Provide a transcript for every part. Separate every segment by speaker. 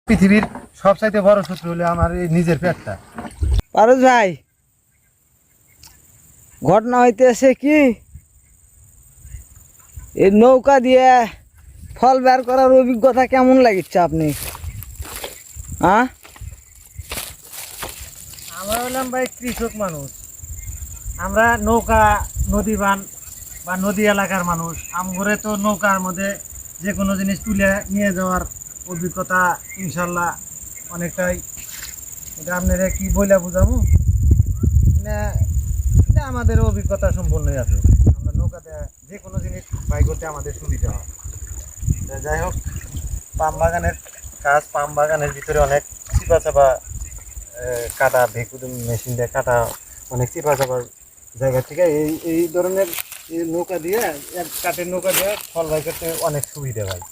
Speaker 1: পৃথিবীর সবচাইতে বড় শত্রু হলো আমার এই নিজের পেটটা।
Speaker 2: পারুল ভাই, ঘটনা হইতেছে কি, এই নৌকা দিয়ে ফল বের করার অভিজ্ঞতা কেমন লাগিচ্ছে আপনি? হ্যাঁ,
Speaker 1: আমরা হলাম ভাই কৃষক মানুষ। আমরা নৌকা নদী বান বা নদী এলাকার মানুষ। আমগরে তো নৌকার মধ্যে যে কোনো জিনিস তুলে নিয়ে যাওয়ার অভিজ্ঞতা ইনশাল্লাহ অনেকটাই। এটা আপনারা কি বইলা বুঝাবো না, এটা আমাদের অভিজ্ঞতা সম্পূর্ণই আছে। আমরা নৌকাতে যে কোনো জিনিস বাই করতে আমাদের সুবিধা হয়। যাই হোক, পাম বাগানের কাজ, পাম বাগানের ভিতরে অনেক চিপা চাপা কাটা, ভেকুর মেশিন দিয়ে কাটা অনেক চিপা চাপা জায়গা থেকে এই ধরনের এই নৌকা দিয়ে, এক কাঠের নৌকা দিয়ে ফল বাই করতে অনেক সুবিধা হয়।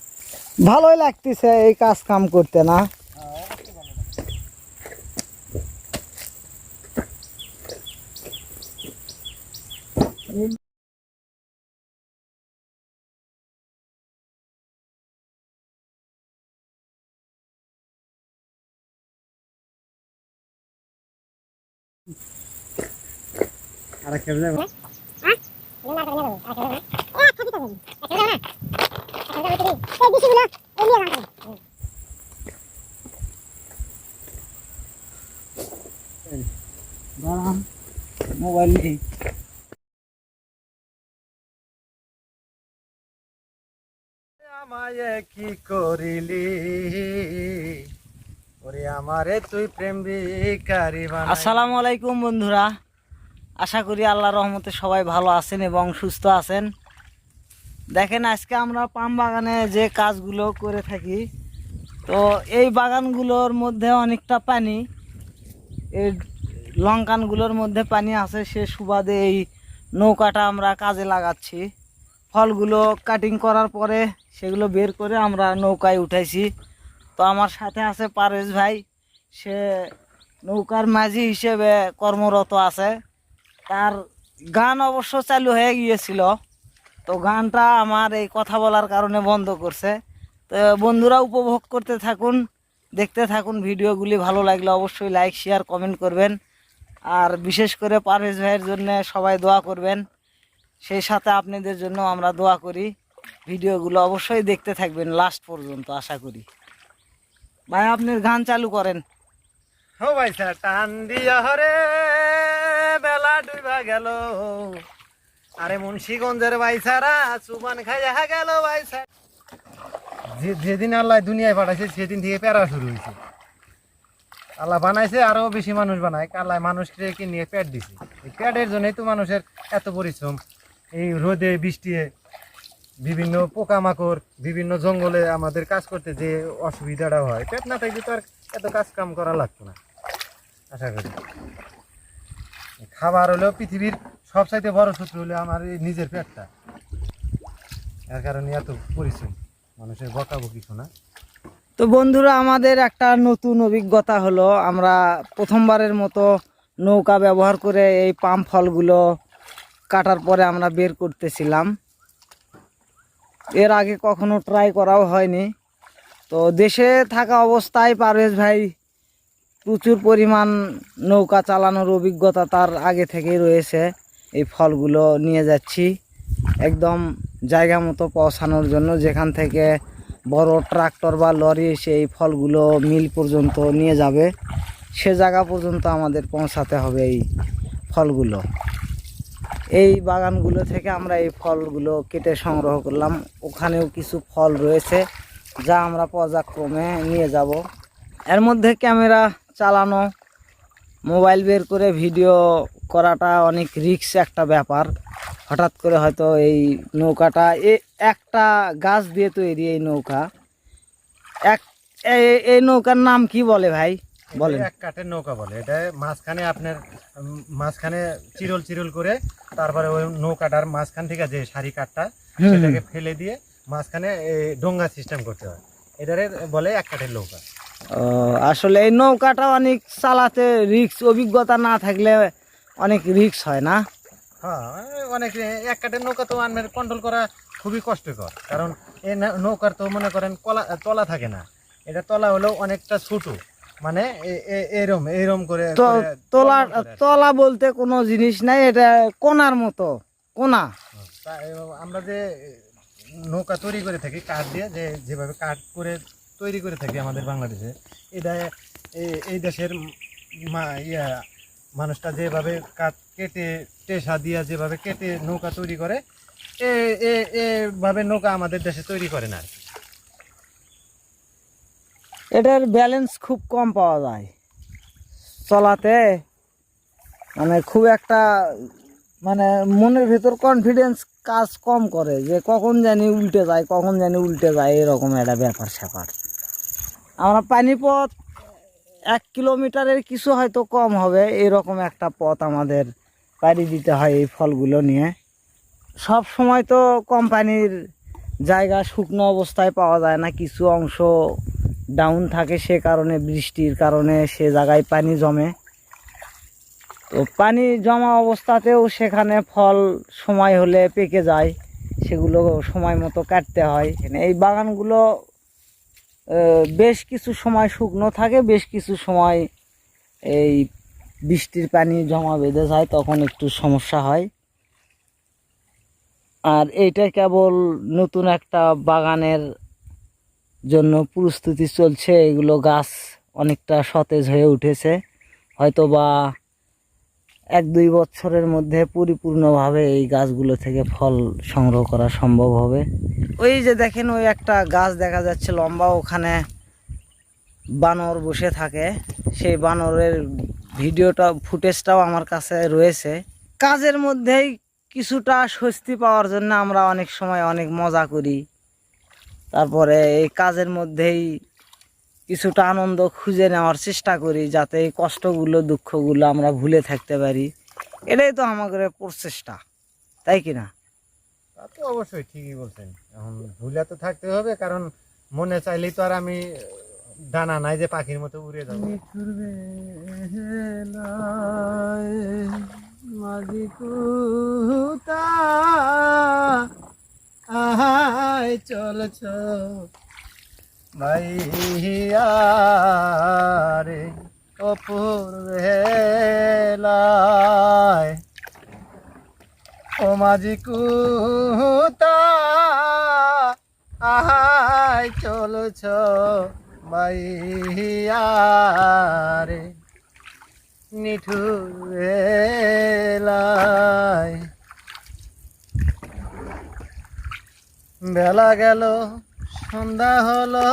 Speaker 2: ভালোই লাগতেছে এই কাজ কাম করতে না?
Speaker 1: আর খেয়ে যাবো
Speaker 2: মোবাইল নেই।
Speaker 1: আমায় কি করিলি ওরে আমারে তুই প্রেম ভিখারি বানাইলি।
Speaker 2: আসসালামু আলাইকুম বন্ধুরা, আশা করি আল্লাহর রহমতে সবাই ভালো আছেন এবং সুস্থ আছেন। দেখেন, আজকে আমরা পাম বাগানে যে কাজগুলো করে থাকি, তো এই বাগানগুলোর মধ্যে অনেকটা পানি, এই লঙ্কানগুলোর মধ্যে পানি আছে, সে সুবাদে এই নৌকাটা আমরা কাজে লাগাচ্ছি। ফলগুলো কাটিং করার পরে সেগুলো বের করে আমরা নৌকায় উঠাইছি। তো আমার সাথে আছে পারভেজ ভাই, সে নৌকার মাঝি হিসেবে কর্মরত আছে। তার গান অবশ্য চালু হয়ে গিয়েছিল, তো গানটা আমার এই কথা বলার কারণে বন্ধ করছে। তো বন্ধুরা উপভোগ করতে থাকুন, দেখতে থাকুন ভিডিওগুলি। ভালো লাগলে অবশ্যই লাইক শেয়ার কমেন্ট করবেন, আর বিশেষ করে পারভেজ ভাইয়ের জন্য সবাই দোয়া করবেন। সেই সাথে আপনাদের জন্য আমরা দোয়া করি। ভিডিওগুলো অবশ্যই দেখতে থাকবেন লাস্ট পর্যন্ত, আশা করি। ভাই, আপনার গান চালু করেন।
Speaker 1: ও ভাই স্যার, টান দিয়া হরে বেলা ডুবা গেল, আরে মুন্সিগঞ্জের বাইসারা চুবান খাইয়া গেল বাইসার। যেদিন আল্লাহ দুনিয়ায় পাঠাইছে সেদিন থেকে প্যারা শুরু হয়েছে। আল্লাহ বানাইছে, আরো বেশি মানুষ বানায়। আল্লাহ মানুষকে নিয়ে পেট দিছে। এই পেটের জন্যই তো মানুষের এত পরিশ্রম। এই রোদে বৃষ্টিতে বিভিন্ন পোকামাকড়, বিভিন্ন জঙ্গলে আমাদের কাজ করতে যে অসুবিধাটা হয়, পেট না থাকলে তো আর এত কাজ কাম করা লাগতো না। আশা করি খাবার হলো পৃথিবীর সবচাইতে বড় শত্রু হলো আমার এই নিজের পেটটা। এর কারণে এত পরিশ্রম, মানুষের বকাবকি শোনা।
Speaker 2: তো বন্ধুরা, আমাদের একটা নতুন অভিজ্ঞতা হলো, আমরা প্রথমবারের মতো নৌকা ব্যবহার করে এই পাম ফলগুলো কাটার পরে আমরা বের করতেছিলাম। এর আগে কখনো ট্রাই করাও হয়নি। তো দেশে থাকা অবস্থায় পারভেজ ভাই প্রচুর পরিমাণ নৌকা চালানোর অভিজ্ঞতা তার আগে থেকেই রয়েছে। এই ফলগুলো নিয়ে যাচ্ছি একদম জায়গা মতো পৌঁছানোর জন্য, যেখান থেকে বড় ট্রাক্টর বা লরি এসে এই ফলগুলো মিল পর্যন্ত নিয়ে যাবে, সে জায়গা পর্যন্ত আমাদের পৌঁছাতে হবে এই ফলগুলো। এই বাগানগুলো থেকে আমরা এই ফলগুলো কেটে সংগ্রহ করলাম। ওখানেও কিছু ফল রয়েছে যা আমরা পর্যায়ক্রমে নিয়ে যাব। এর মধ্যে ক্যামেরা চালানো, মোবাইল বের করে ভিডিও করাটা অনেক রিস্ক একটা ব্যাপার। হঠাৎ করে হয়তো এই নৌকাটা একটা গাছ দিয়ে তৈরি এই নৌকা। এই নৌকার নাম কি বলে ভাই, বলেন?
Speaker 1: এক কাঠের নৌকা বলে। এটা মাঝখানে আপনার মাঝখানে চিরল চিরল করে, তারপরে ওই নৌকাটার মাঝখান থেকে যে সারি কাঠটা সেটাকে ফেলে দিয়ে মাঝখানে ডোঙ্গা সিস্টেম করতে হয়। এটারে বলে এক কাঠের নৌকা।
Speaker 2: আসলে এই নৌকাটা অনেক চালাতে রিস্ক, অভিজ্ঞতা না থাকলে অনেক রিস্ক হয় না?
Speaker 1: হ্যাঁ, অনেক। এক কাঠের নৌকা তো আপনার কন্ট্রোল করা খুবই কষ্টকর, কারণ এই নৌকার তো মনে করেন তলা থাকে না। এটা তলা হলো অনেকটা ছোট, মানে এরম এরম করে
Speaker 2: তো তলা
Speaker 1: করে আর কি।
Speaker 2: তলা বলতে কোনো জিনিস নাই, এটা কোনার মতো কোনা।
Speaker 1: আমরা যে নৌকা তৈরি করে থাকি কাঠ দিয়ে, যেভাবে কাঠ করে তৈরি করে থাকি আমাদের বাংলাদেশে, এটা এই দেশের মানুষটা যেভাবে কাঠ কেটে টেসা দিয়া যেভাবে কেটে নৌকা তৈরি করে, এভাবে নৌকা আমাদের দেশে তৈরি করে না আর কি।
Speaker 2: এটার ব্যালেন্স খুব কম পাওয়া যায় চলাতে, মানে খুব একটা, মানে মনের ভেতর কনফিডেন্স কাজ কম করে যে কখন জানি উল্টে যায়, কখন জানি উল্টে যায়, এরকম একটা ব্যাপার স্যাপার। আমরা পানিপথ 1 কিলোমিটারের কিছু হয়তো কম হবে, এরকম একটা পথ আমাদের পাড়ি দিতে হয় এই ফলগুলো নিয়ে। সব সময় তো কোম্পানির জায়গা শুকনো অবস্থায় পাওয়া যায় না, কিছু অংশ ডাউন থাকে, সে কারণে বৃষ্টির কারণে সে জায়গায় পানি জমে। তো পানি জমা অবস্থাতেও সেখানে ফল সময় হলে পেকে যায়, সেগুলো সময় মতো কাটতে হয়। এই বাগানগুলো বেশ কিছু সময় শুকনো থাকে, বেশ কিছু সময় এই বৃষ্টির পানি জমা বেঁধে যায়, তখন একটু সমস্যা হয়। আর এইটা কেবল নতুন একটা বাগানের জন্য প্রস্তুতি চলছে, এগুলো গাছ অনেকটা সতেজ হয়ে উঠেছে, হয়তো বা 1-2 বছরের মধ্যে পরিপূর্ণভাবে এই গাছগুলো থেকে ফল সংগ্রহ করা সম্ভব হবে। ওই যে দেখেন, ওই একটা গাছ দেখা যাচ্ছে লম্বা, ওখানে বানর বসে থাকে, সেই বানরের ভিডিওটা ফুটেজটাও আমার কাছে রয়েছে। কাজের মধ্যেই কিছুটা স্বস্তি পাওয়ার জন্য আমরা অনেক সময় অনেক মজা করি, তারপরে এই কাজের মধ্যেই কিছুটা আনন্দ খুঁজে নেওয়ার চেষ্টা করি, যাতে এই কষ্টগুলো দুঃখগুলো আমরা ভুলে থাকতে পারি। এটাই তো আমাদের প্রচেষ্টা, তাই কি না?
Speaker 1: তা তো অবশ্যই ঠিকই বলছেন। এখন ভুলে তো থাকতে হবে, কারণ মনে চাইলেই তো আর আমি ডানা নাই যে পাখির মতো উড়ে যাবো। চলছ ভাইয়া রে অপূর্বেলায়, ও মাঝি কুতা আহাই চলছ ভাইয়া রে নিঠুর বেলায়। বেলা গেল সন্ধ্যা হলো,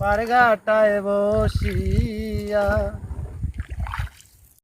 Speaker 1: পারগাটায় বসিয়া